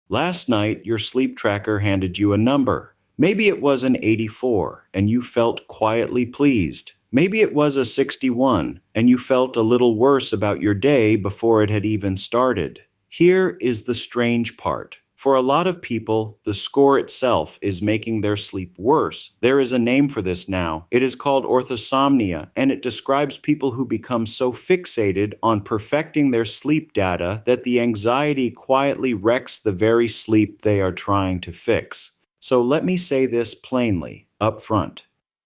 Last night, your sleep tracker handed you a number. Maybe it was an 84, and you felt quietly pleased. Maybe it was a 61, and you felt a little worse about your day before it had even started. Here is the strange part. For a lot of people, the score itself is making their sleep worse. There is a name for this now. It is called orthosomnia, and it describes people who become so fixated on perfecting their sleep data that the anxiety quietly wrecks the very sleep they are trying to fix. So let me say this plainly, up front.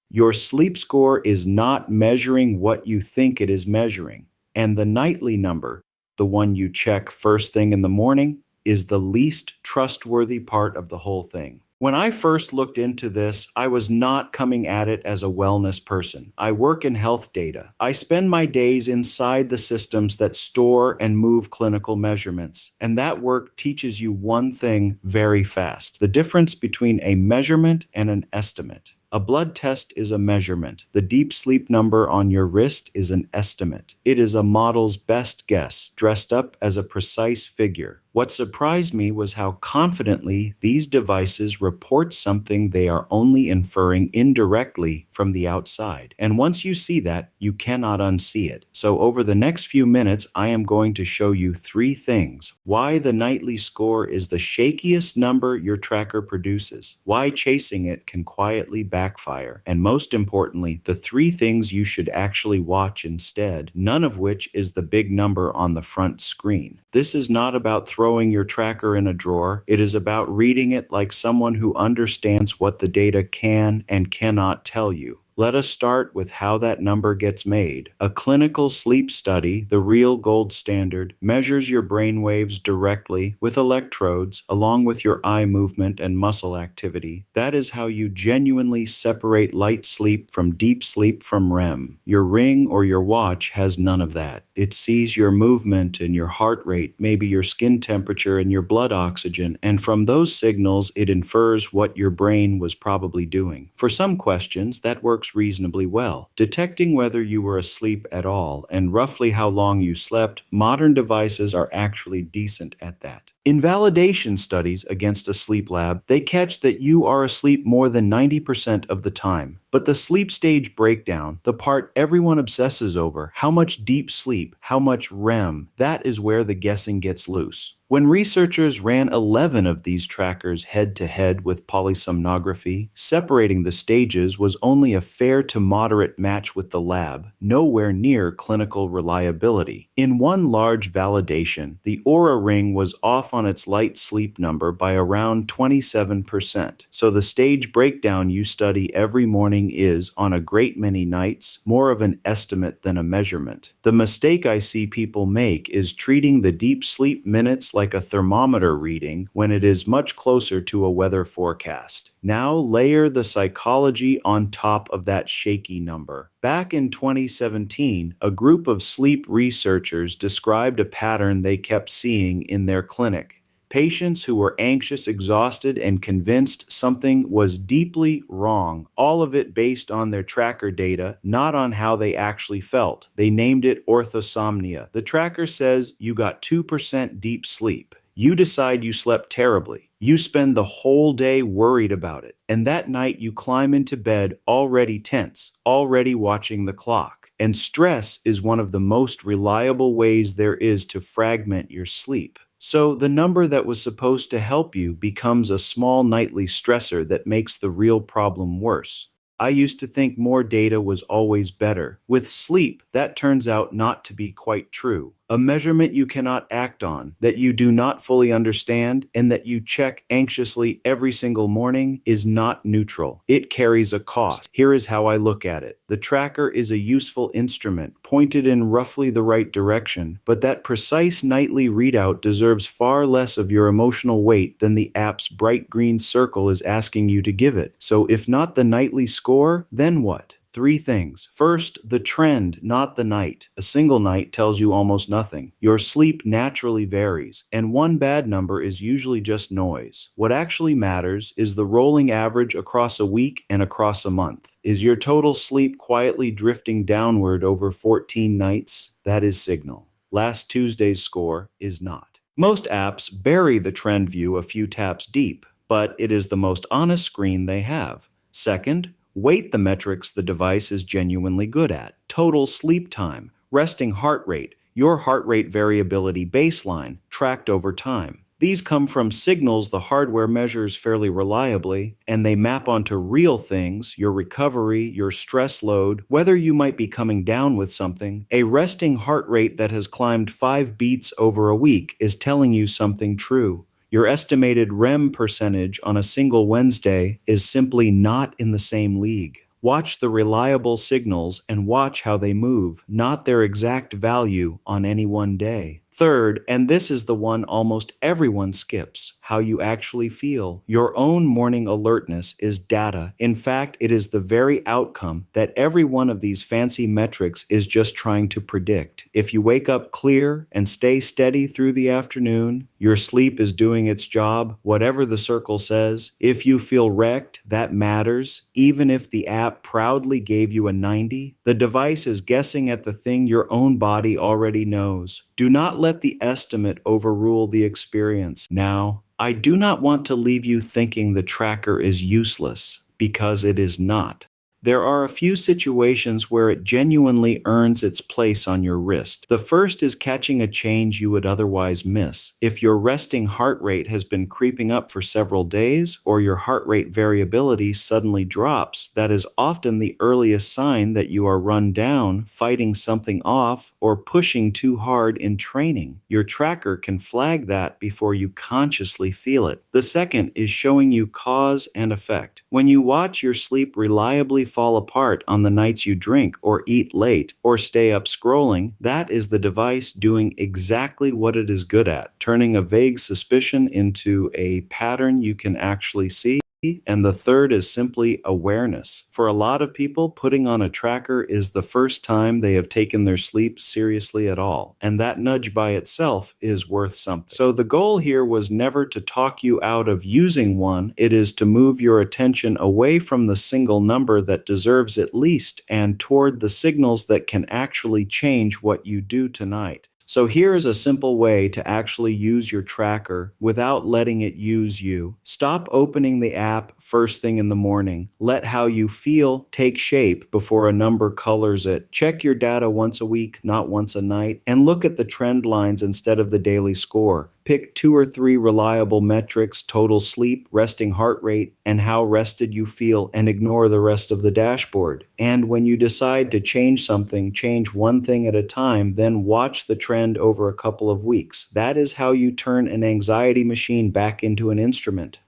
Your sleep score is not measuring what you think it is measuring, and the nightly number, the one you check first thing in the morning, is the least trustworthy part of the whole thing. When I first looked into this, I was not coming at it as a wellness person. I work in health data. I spend my days inside the systems that store and move clinical measurements. And that work teaches you one thing very fast: the difference between a measurement and an estimate. A blood test is a measurement. The deep sleep number on your wrist is an estimate. It is a model's best guess, dressed up as a precise figure. What surprised me was how confidently these devices report something they are only inferring indirectly from the outside. And once you see that, you cannot unsee it. So over the next few minutes, I am going to show you 3 things: why the nightly score is the shakiest number your tracker produces, why chasing it can quietly backfire, and most importantly, the 3 things you should actually watch instead, none of which is the big number on the front screen. This is not about throwing your tracker in a drawer. It is about reading it like someone who understands what the data can and cannot tell you. Let us start with how that number gets made. A clinical sleep study, the real gold standard, measures your brain waves directly with electrodes along with your eye movement and muscle activity. That is how you genuinely separate light sleep from deep sleep from REM. Your ring or your watch has none of that. It sees your movement and your heart rate, maybe your skin temperature and your blood oxygen, and from those signals it infers what your brain was probably doing. For some questions, that works reasonably well. Detecting whether you were asleep at all and roughly how long you slept, modern devices are actually decent at that. In validation studies against a sleep lab, they catch that you are asleep more than 90% of the time. But the sleep stage breakdown, the part everyone obsesses over, how much deep sleep, how much REM, that is where the guessing gets loose. When researchers ran 11 of these trackers head-to-head with polysomnography, separating the stages was only a fair to moderate match with the lab, nowhere near clinical reliability. In one large validation, the Oura Ring was off on its light sleep number by around 27%, so the stage breakdown you study every morning is, on a great many nights, more of an estimate than a measurement. The mistake I see people make is treating the deep sleep minutes like a thermometer reading when it is much closer to a weather forecast. Now layer the psychology on top of that shaky number. Back in 2017, a group of sleep researchers described a pattern they kept seeing in their clinic. Patients who were anxious, exhausted, and convinced something was deeply wrong, all of it based on their tracker data, not on how they actually felt. They named it orthosomnia. The tracker says you got 2% deep sleep. You decide you slept terribly. You spend the whole day worried about it. And that night you climb into bed already tense, already watching the clock. And stress is one of the most reliable ways there is to fragment your sleep. So the number that was supposed to help you becomes a small nightly stressor that makes the real problem worse. I used to think more data was always better. With sleep, that turns out not to be quite true. A measurement you cannot act on, that you do not fully understand, and that you check anxiously every single morning is not neutral. It carries a cost. Here is how I look at it. The tracker is a useful instrument, pointed in roughly the right direction, but that precise nightly readout deserves far less of your emotional weight than the app's bright green circle is asking you to give it. So if not the nightly score, then what? 3 things. First, the trend, not the night. A single night tells you almost nothing. Your sleep naturally varies, and one bad number is usually just noise. What actually matters is the rolling average across a week and across a month. Is your total sleep quietly drifting downward over 14 nights? That is signal. Last Tuesday's score is not. Most apps bury the trend view a few taps deep, but it is the most honest screen they have. Second, weight the metrics the device is genuinely good at: total sleep time, resting heart rate, your heart rate variability baseline, tracked over time. These come from signals the hardware measures fairly reliably, and they map onto real things: your recovery, your stress load, whether you might be coming down with something. A resting heart rate that has climbed 5 beats over a week is telling you something true. Your estimated REM percentage on a single Wednesday is simply not in the same league. Watch the reliable signals and watch how they move, not their exact value on any one day. Third, and this is the one almost everyone skips, how you actually feel. Your own morning alertness is data. In fact, it is the very outcome that every one of these fancy metrics is just trying to predict. If you wake up clear and stay steady through the afternoon, your sleep is doing its job, whatever the circle says. If you feel wrecked, that matters. Even if the app proudly gave you a 90, the device is guessing at the thing your own body already knows. Do not let the estimate overrule the experience. Now, I do not want to leave you thinking the tracker is useless, because it is not. There are a few situations where it genuinely earns its place on your wrist. The first is catching a change you would otherwise miss. If your resting heart rate has been creeping up for several days, or your heart rate variability suddenly drops, that is often the earliest sign that you are run down, fighting something off, or pushing too hard in training. Your tracker can flag that before you consciously feel it. The second is showing you cause and effect. When you watch your sleep reliably fall apart on the nights you drink or eat late or stay up scrolling, that is the device doing exactly what it is good at, turning a vague suspicion into a pattern you can actually see. And the third is simply awareness. For a lot of people, putting on a tracker is the first time they have taken their sleep seriously at all, and that nudge by itself is worth something. So the goal here was never to talk you out of using one. It is to move your attention away from the single number that deserves it least and toward the signals that can actually change what you do tonight. So here is a simple way to actually use your tracker without letting it use you. Stop opening the app first thing in the morning. Let how you feel take shape before a number colors it. Check your data once a week, not once a night, and look at the trend lines instead of the daily score. Pick 2 or 3 reliable metrics: total sleep, resting heart rate, and how rested you feel, and ignore the rest of the dashboard. And when you decide to change something, change one thing at a time, then watch the trend over a couple of weeks. That is how you turn an anxiety machine back into an instrument.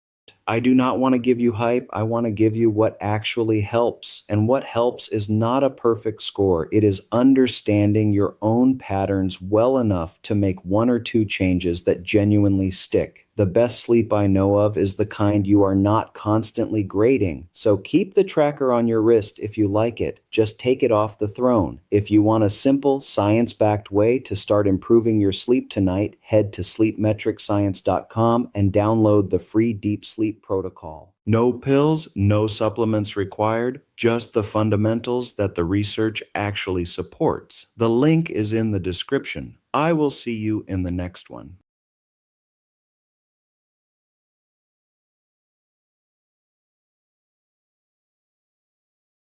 I do not want to give you hype. I want to give you what actually helps. And what helps is not a perfect score. It is understanding your own patterns well enough to make 1 or 2 changes that genuinely stick. The best sleep I know of is the kind you are not constantly grading. So keep the tracker on your wrist if you like it. Just take it off the throne. If you want a simple, science-backed way to start improving your sleep tonight, head to sleepmetricscience.com and download the free Deep Sleep Protocol. No pills, no supplements required, just the fundamentals that the research actually supports. The link is in the description. I will see you in the next one.